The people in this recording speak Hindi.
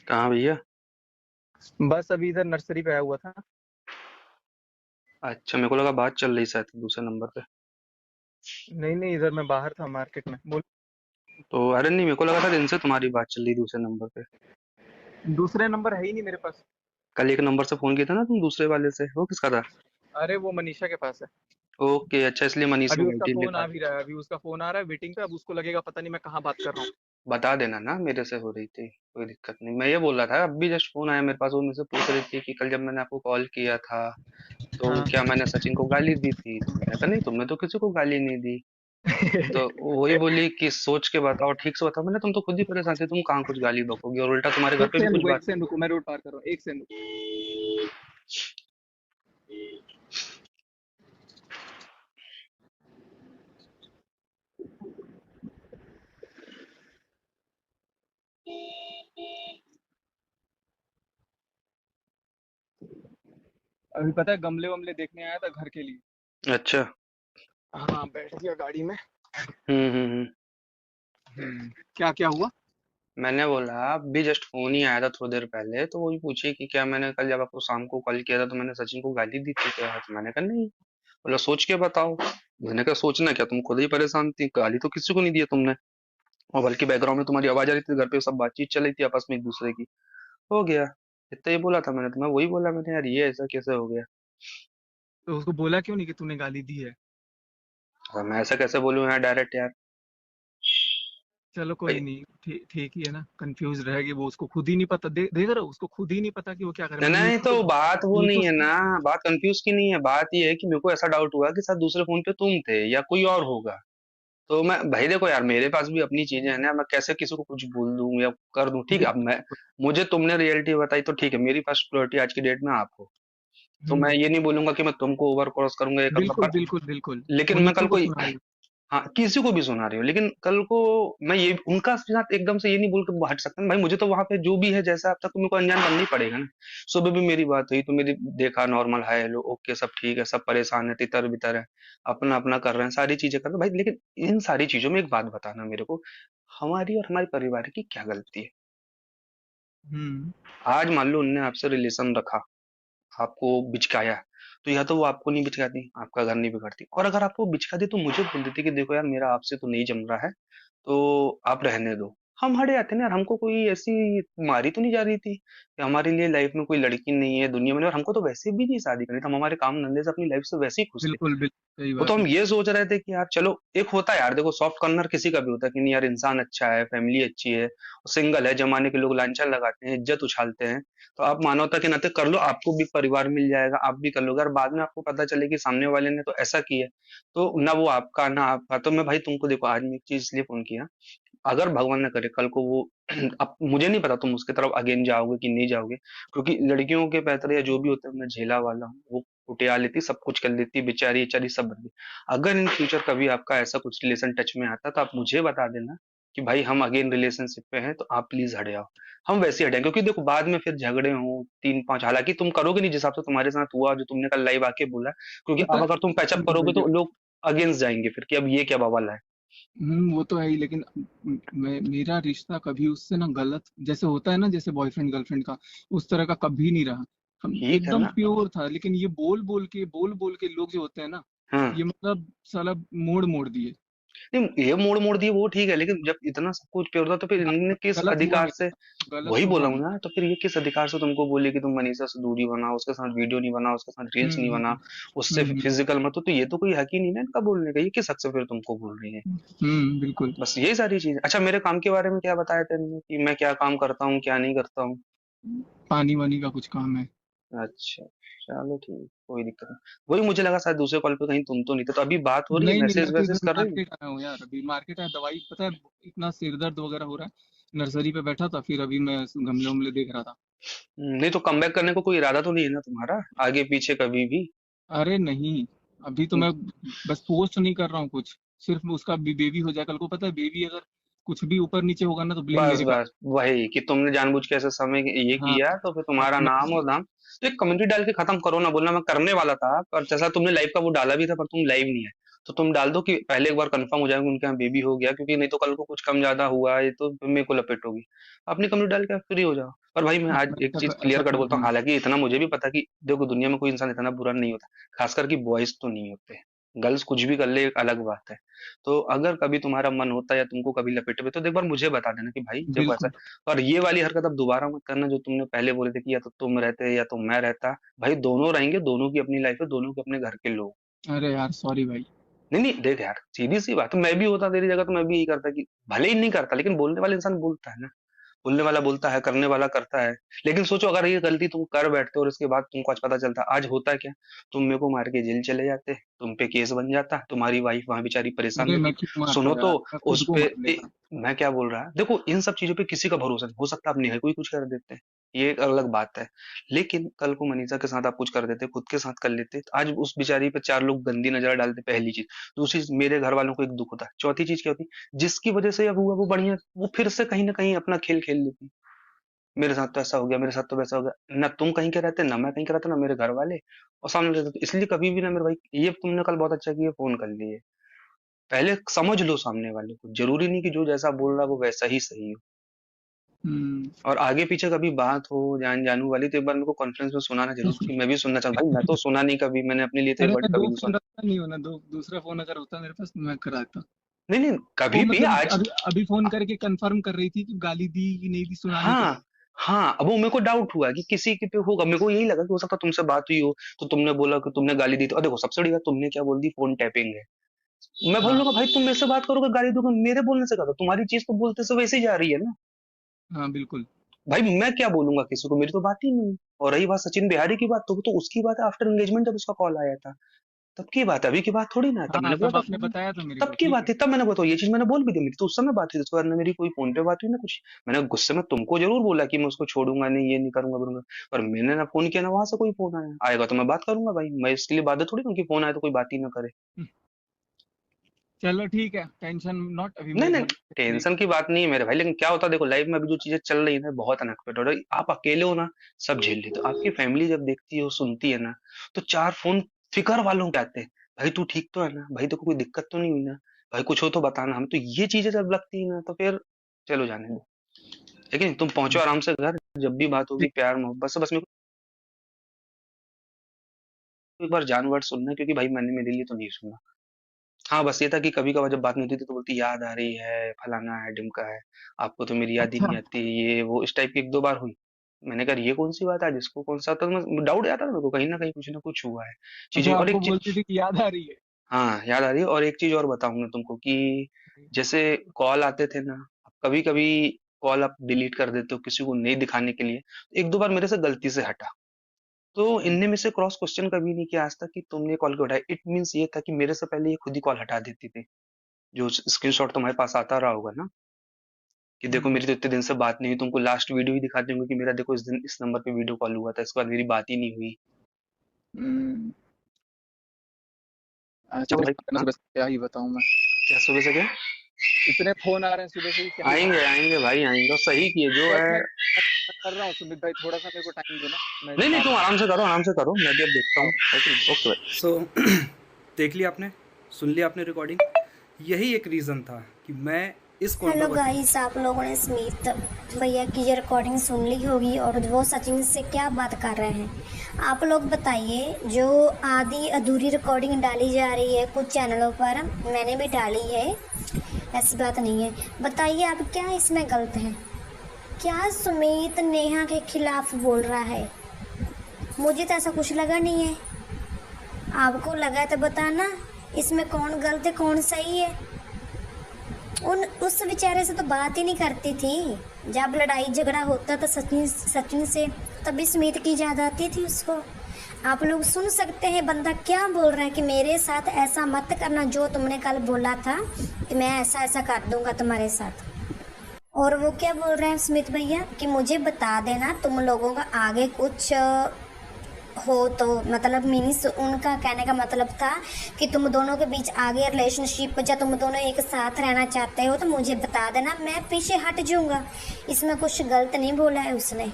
कहाँ भैया? बस अभी इधर नर्सरी पे आया हुआ था। अच्छा, मेरे को लगा बात चल रही शायद दूसरे नंबर पे। नहीं नहीं, इधर मैं बाहर था मार्केट में। बोल। तो अरे नहीं, मेरे को लगा था दिन से तुम्हारी बात चल रही दूसरे नंबर पे। दूसरे नंबर है ही नहीं मेरे पास। कल एक नंबर से फोन किया था ना तुम दूसरे वाले से, वो किसका था? अरे वो मनीषा के पास है। ओके, अच्छा, इसलिए मनीष अभी में उसका वेटिंग फोन लिखा आ था। भी रहा है, अभी उसका फोन आ रहा है वेटिंग पे। अब उसको लगेगा पता नहीं मैं कहाँ बात कर रहा हूँ। बता देना ना, मेरे से हो रही थी, कोई दिक्कत नहीं। मैं ये बोल रहा था, अभी जस्ट फोन आया मेरे पास, वो मुझसे पूछ रही थी कि कल जब मैंने आपको कॉल किया था तो हाँ। क्या मैंने सचिन को गाली दी थी? तो मैंने कहा नहीं, तुमने तो किसी को गाली नहीं दी। तो वही बोली कि सोच के बताओ, ठीक से बताओ। मैंने तुम तो खुद ही परेशान थे, तुम कहाँ कुछ गाली बकोगी, और उल्टा तुम्हारे घर एक पे भी सेकंड कुछ रुको, बात। एक सेकंड रुको, मैं रोड पार कर रहा हूँ, एक सेकंड रुको। अभी पता है गमले वमले देखने आया था घर के लिए। अच्छा। हाँ, बैठ गया गाड़ी में। हम्म। क्या क्या हुआ? मैंने बोला अभी जस्ट फोन ही आया था थोड़ी देर पहले, तो वही पूछी कि क्या मैंने कल जब आपको शाम को कॉल किया था तो मैंने सचिन को गाली दी थी क्या? तो मैंने कहा नहीं। बोला सोच के बताओ। मैंने कहा सोचना क्या, तुम खुद ही परेशान थी, गाली तो किसी को नहीं दी है तुमने। और बल्कि बैकग्राउंड में तुम्हारी आवाज आ रही थी, घर पे सब बातचीत चल रही थी आपस में एक दूसरे की। हो गया। इतना ही बोला था मैंने, तो मैं वही बोला मैंने, यार ये ऐसा कैसे हो गया? तो उसको बोला क्यों नहीं कि तूने गाली दी है? और मैं ऐसा कैसे बोलूं यार डायरेक्ट यार। चलो कोई भाई, नहीं, ठीक ठीक ही है ना। कंफ्यूज रहेगी वो, उसको खुद ही नहीं पता। देख रहे हो, उसको खुद ही नहीं पता कि वो क्या करे। मैं नहीं तो बात वो नहीं है नीतू। ना। बात कंफ्यूज की नहीं है, बात ये है कि मेरे को ऐसा डाउट हुआ कि शायद दूसरे फोन पे तुम थे या कोई और होगा। तो मैं भाई देखो यार, मेरे पास भी अपनी चीजें हैं ना, मैं कैसे किसी को कुछ बोल दूं या कर दूं? ठीक है, अब बिल्कुल मैं, बिल्कुल। मुझे तुमने रियलिटी बताई तो ठीक है, मेरी फर्स्ट प्रायोरिटी आज की डेट में आप हो। तो मैं हम्म। ये नहीं बोलूंगा कि मैं तुमको ओवर क्रॉस करूंगा, ये करूंगा, बिल्कुल पर बिल्कुल बिल्कुल। लेकिन वो मैं कल नीतू को को, सुना रही हाँ, किसी को भी सुना रही हो, लेकिन कल को मैं ये उनका साथ एकदम से ये नहीं बोल के हट सकता ना भाई। मुझे तो वहां पे जो भी है जैसा अब तक तो मेरे को अनजान बनना ही पड़ेगा ना। सुबह भी मेरी बात हुई तो मेरी देखा, नॉर्मल हाय हेलो ओके सब ठीक है, सब परेशान है, तितर बितर है, अपना अपना कर रहे हैं, सारी चीजें कर रहे हैं भाई। लेकिन इन सारी चीजों में एक बात बताना मेरे को, हमारी और हमारे परिवार की क्या गलती है? हम्म। आज मान लो उनने आपसे रिलेशन रखा, आपको बिचकाया, तो या तो वो आपको नहीं बिचकाती, आपका घर नहीं बिगड़ती, और अगर आपको बिचकाती तो मुझे बोल देती कि देखो यार मेरा आपसे तो नहीं जम रहा है, तो आप रहने दो। हम हट जाते ना यार, हमको कोई ऐसी मारी तो नहीं जा रही थी कि हमारे लिए लाइफ में कोई लड़की नहीं है दुनिया में, और हमको तो वैसे भी नहीं शादी करनी थी, हम हमारे काम धंधे से अपनी लाइफ से वैसे ही खुश थे। बिल्कुल बिल्कुल सही वो तो बात हम है। ये सोच रहे थे कि यार चलो, एक होता है यार, देखो सॉफ्ट कॉर्नर किसी का भी होता है कि नहीं यार इंसान अच्छा है, फैमिली अच्छी है, सिंगल है, जमाने के लोग लांछन लगाते हैं, इज्जत उछालते हैं, तो आप मानवता के नाते कर लो, आपको भी परिवार मिल जाएगा, आप भी कर लोगे, और बाद में आपको पता चले कि सामने वाले ने तो ऐसा किया, तो ना वो आपका ना आपका। तो मैं भाई तुमको देखो, आज मैं एक चीज इसलिए फोन किया, अगर भगवान न करे कल को वो अब मुझे नहीं पता तुम उसके तरफ अगेन जाओगे कि नहीं जाओगे, क्योंकि लड़कियों के पैतरे या जो भी होता है मैं झेला वाला हूँ, वो कुटिया लेती, सब कुछ कर देती, बेचारी बेचारी सब बन गई। अगर इन फ्यूचर कभी आपका ऐसा कुछ रिलेशन टच में आता तो आप मुझे बता देना कि भाई हम अगेन रिलेशनशिप पे हैं, तो आप प्लीज हट जाओ। हम वैसे हटेंगे, क्योंकि देखो बाद में फिर झगड़े हों तीन पांच, हालांकि तुम करोगे नहीं जिस हिसाब से तुम्हारे साथ हुआ, जो तुमने कल लाइव आके बोला, क्योंकि पता अब है। अगर तुम पैचअप करोगे तो लोग अगेंस्ट जाएंगे फिर कि अब ये क्या बवाल है। वो तो है ही, लेकिन मेरा रिश्ता कभी उससे ना गलत जैसे होता है ना, जैसे बॉयफ्रेंड गर्लफ्रेंड का, उस तरह का कभी नहीं रहा। हम ठीक है एकदम ना। प्योर था। लेकिन ये बोल बोल के लोग जो होते हैं ना, हाँ, ये मतलब साला मोड़ मोड़ दिए। नहीं ये मोड़ दिए वो ठीक है, लेकिन जब इतना सब कुछ पे होता तो फिर इन्होंने किस गलत हुआ अधिकार मेरे से, साथ, गलत वही तो बोला हुआ हूँ मेरे ना, तो फिर ये किस अधिकार से तुमको बोले कि तुम मनीषा से दूरी बनाओ, उसके साथ वीडियो नहीं बनाओ, उसके साथ साथ। रील्स नहीं बना, उससे हम्म। फिजिकल मत हो, तो ये तो कोई हक ही नहीं ना इनका बोलने का, ये किस हक से फिर तुमको बोल रही है? बिल्कुल। बस यही सारी चीज। अच्छा, मेरे काम के बारे में क्या बताया तेने कि मैं क्या काम करता हूँ क्या नहीं करता हूँ? पानी वानी का कुछ काम है। अच्छा, चलो ठीक, कोई दिक्कत नहीं। वही मुझे लगा शायद दूसरे कॉल पे कहीं तुम तो नहीं थे, तो अभी बात हो रही है, नहीं नहीं, मैं मैसेज तो वैसेज इधर कर रही हो? मार्केट आया हूँ यार। अभी मार्केट आया, दवाई पता है, इतना सिर दर्द वगैरह हो रहा है। नर्सरी पे बैठा था, फिर अभी मैं गमले उमले देख रहा था। नहीं तो कमबैक करने को कोई इरादा तो नहीं है ना तुम्हारा, आगे पीछे कभी भी? अरे नहीं, अभी तो मैं बस पोस्ट नहीं कर रहा हूँ कुछ। सिर्फ उसका बेबी हो जाए कल को। पता है, बेबी अगर कुछ भी ऊपर नीचे होगा ना तो ब्लेम बस मेरे पे बस वही कि तुमने जानबूझ के ऐसे समय ये हाँ। किया तो फिर तुम्हारा मैं नाम और नाम, तो एक कमेंट डाल के खत्म करो ना, बोलना मैं करने वाला था, पर जैसा तुमने लाइव का वो डाला भी था पर तुम लाइव नहीं है, तो तुम डाल दो कि पहले एक बार कंफर्म हो जाएगा उनके यहाँ बेबी हो गया, क्योंकि नहीं तो कल को कुछ कम ज्यादा हुआ ये तो मेरे को लपेटोगी। अपनी कम्युनिटी डाल के आप फ्री हो जाओ। और भाई मैं आज एक चीज ऐसा क्लियर कट बोलता हूँ, करूंगा। हालांकि इतना मुझे भी पता कि देखो दुनिया में कोई इंसान इतना बुरा नहीं होता, खासकर कि बॉयज तो नहीं होते, गर्ल्स कुछ भी कर ले एक अलग बात है। तो अगर कभी तुम्हारा मन होता है या तुमको कभी लपेटे में, तो एक बार मुझे बता देना कि भाई देखो ऐसा बिल्कुल। है। और ये वाली हरकत अब दोबारा मत करना जो तुमने पहले बोले थे कि या तो तुम रहते या तो मैं रहता। भाई दोनों रहेंगे, दोनों की अपनी लाइफ है, दोनों के अपने घर के लोग। अरे यार सॉरी भाई। नहीं नहीं देख यार, सीधी सी बात है, मैं भी होता तेरी जगह तो मैं भी यही करता कि भले ही नहीं करता, लेकिन बोलने वाला इंसान बोलता है ना। बोलने वाला बोलता है, करने वाला करता है। लेकिन सोचो अगर ये गलती तुम कर बैठते और इसके बाद तुमको आज पता चलता, आज होता क्या? तुम मेरे को मार के जेल चले जाते, तुम पे केस बन जाता, तुम्हारी वाइफ वहां बेचारी परेशान अरे रहती। मैं क्यों मारता सुनो तो, यार, मैं खुद उस को पे मार लेता। मैं क्या बोल रहा है, देखो इन सब चीजों पे किसी का भरोसा नहीं हो सकता, आप नेहा को ही कुछ कर देते हैं, ये एक अलग बात है। लेकिन कल को मनीषा के साथ आप कुछ कर देते, खुद के साथ कर लेते, तो आज उस बेचारी पे चार लोग गंदी नजर डालते, पहली चीज। दूसरी चीज, मेरे घर वालों को एक दुख होता, चौथी चीज क्या होती, जिसकी वजह से अब हुआ वो बढ़िया, वो फिर से कहीं ना कहीं अपना खेल खेल लेती। मेरे साथ तो ऐसा हो गया, मेरे साथ तो वैसा हो गया, ना तुम कहीं के रहते, ना मैं कहीं का रहता, ना मेरे घर वाले, और सामने रहते। तो इसलिए कभी भी ना मेरे भाई, ये तुमने कल बहुत अच्छा किया फोन कर लिए, पहले समझ लो सामने वाले को, जरूरी नहीं कि जो जैसा बोल रहा है वो वैसा ही सही हो। हम्म। और आगे पीछे कभी बात हो जान जानू वाली तो एक बार मेरे को कॉन्फ्रेंस में सुनाना जरूर, कि मैं भी सुनना चाहता हूँ। भाई मैं तो सुना नहीं कभी, मैंने अपने लिए तो ये अरे वर्ड मैं कभी दो नहीं फोन सुना। रखता नहीं हूँ ना, दूसरा फोन अगर होता मेरे पास तो मैं कराता। नहीं नहीं, वो कभी भी मतलब आज। अभी अभी फोन करके कंफर्म कर रही थी कि गाली दी कि नहीं दी, सुनाने के लिए। हाँ हाँ, अब वो मेरे को डाउट हुआ कि किसी के पे होगा, मेरे को यही लगा कि हो सकता है तुमसे बात हुई हो, तो तुमने बोला कि तुमने गाली दी, तो देखो सबसे बड़ी बात तुमने क्या बोल दी, फोन टैपिंग है। मैं हाँ बोलूंगा भाई तुम मेरे से बात करोगे गाली दोगे, मेरे बोलने से कहा, तुम्हारी चीज तो बोलते से वैसे ही जा रही है ना। हाँ बिल्कुल। भाई मैं क्या बोलूंगा किसी को, मेरी तो बात ही नहीं है। और रही बात सचिन बिहारी की बात, तो उसकी बात है आफ्टर एंगेजमेंट, जब उसका कॉल आया था तब की बात है, अभी की बात थोड़ी ना है। तब हाँ मैंने तब बोला आपने था, बताया था मेरे तब को, की ठीक बात है। थी, तब मैंने बताया ये चीज मैंने बोल भी दी, मेरी तो उस समय बात हुई थी, उसके बाद ना मेरी कोई फोन पे बात हुई ना कुछ। मैंने गुस्से में तुमको जरूर बोला कि मैं उसको छोड़ूंगा नहीं, ये नहीं करूंगा करूंगा। पर मैंने ना फोन किया ना वहां से कोई फोन आया, आएगा तो मैं बात करूंगा भाई, मैं इसके लिए बात थोड़ी ना कि फोन आए तो कोई बात ही ना करे। चलो ठीक है, टेंशन नॉट, अभी नहीं मैं नहीं, घर पे। टेंशन की बात नहीं है मेरे भाई, लेकिन क्या होता है देखो लाइफ में अभी जो चीजें चल रही है ना बहुत अनएक्सपेक्टेड हो रही, आप अकेले हो ना, सब झेल लेते हो, आपकी फैमिली जब देखती है सुनती है ना, तो चार फोन फिकर वालों के आते हैं। भाई तू ठीक तो है ना, भाई तेको कोई दिक्कत तो नहीं हुई ना, भाई कुछ हो तो बताना, हम तो ये चीजें जब लगती है ना तो फिर चलो जाने दो। लेकिन तुम पहुंचो आराम से घर, जब भी बात होगी ठीक। प्यार मोहब्बत से, बस मेरे को एक बार जान वर्ड सुनना है, क्योंकि भाई मैंने मेरे लिए तो नहीं सुना। हाँ बस ये था कि कभी कभार जब बात नहीं होती थी तो बोलती याद आ रही है, फलाना है ढिमका है, आपको तो मेरी याद ही अच्छा नहीं आती, ये वो इस टाइप की एक दो बार हुई। मैंने कहा ये कौन सी बात है, जिसको कौन सा, तो डाउट आता था मेरे को कहीं ना कहीं कुछ ना कुछ हुआ है चीजें। अच्छा, और आपको एक बोलती चीज, थी कि याद आ रही है। हाँ याद आ रही है, और एक चीज और बताऊंगा तुमको कि जैसे कॉल आते थे ना, कभी कभी कॉल आप डिलीट कर देते हो किसी को नहीं दिखाने के लिए, एक दो बार मेरे से गलती से हटा, तो इनने में से क्रॉस क्वेश्चन कभी नहीं किया आज तक कि तुमने कॉल क्यों उठाया, इट मीन्स ये था कि मेरे से पहले ये खुद ही कॉल हटा देती थी। जो स्क्रीनशॉट तुम्हारे पास आता रहा होगा ना, कि देखो हम्म। मेरी तो इतने दिन से बात नहीं हुई, तुमको लास्ट वीडियो ही दिखाते होंगे कि मेरा देखो इस दिन इस नंबर पे वीडियो कॉल हुआ था, इसके बाद मेरी बात ही नहीं हुई। हम्म। क्या अच्छा भाई, भाई, हाँ, सुबह से क्या ही बताऊं मैं। क्या सुबह से क्या? इतने फोन आ रहे हैं सुबह से ही, क्या ही आएंगे बताऊं। आएंगे भाई आएंगे, और सही किए जो बस है। मैं कर रहा हूँ सुमित भाई, थोड़ा सा मेरे को टाइम दो ना, मैं नहीं नहीं, आ तुम रहा आराम से करो, मैं भी अब देखता हूँ। हूँ। ओके भाई। देख लिया आपने, सुन लिया आपने रिकॉर्डिंग। यही एक रीज़न था कि मैं इस हेलो कंट्रोवर्सी। गाइस, आप लोगों ने स्मित भैया की ये रिकॉर्डिंग सुन ली होगी और वो सचिन से क्या बात कर रहे हैं। आप लोग बताइए, जो आधी अधूरी रिकॉर्डिंग डाली जा रही है कुछ चैनलों पर, मैंने भी डाली है, ऐसी बात नहीं है। बताइए आप क्या इसमें गलत है? क्या सुमित नेहा के खिलाफ बोल रहा है? मुझे तो ऐसा कुछ लगा नहीं है। आपको लगा है तो बताना, इसमें कौन गलत है कौन सही है। उस बेचारे से तो बात ही नहीं करती थी। जब लड़ाई झगड़ा होता था सचिन से, तभी स्मित की याद आती थी उसको। आप लोग सुन सकते हैं बंदा क्या बोल रहा है कि मेरे साथ ऐसा मत करना जो तुमने कल बोला था कि मैं ऐसा ऐसा कर दूंगा तुम्हारे साथ। और वो क्या बोल रहे हैं स्मित भैया कि मुझे बता देना तुम लोगों का आगे कुछ हो तो, मतलब मीन्स उनका कहने का मतलब था कि तुम दोनों के बीच आगे रिलेशनशिप, या तुम दोनों एक साथ रहना चाहते हो तो मुझे बता देना, मैं पीछे हट जाऊंगा। इसमें कुछ गलत नहीं बोला है उसने।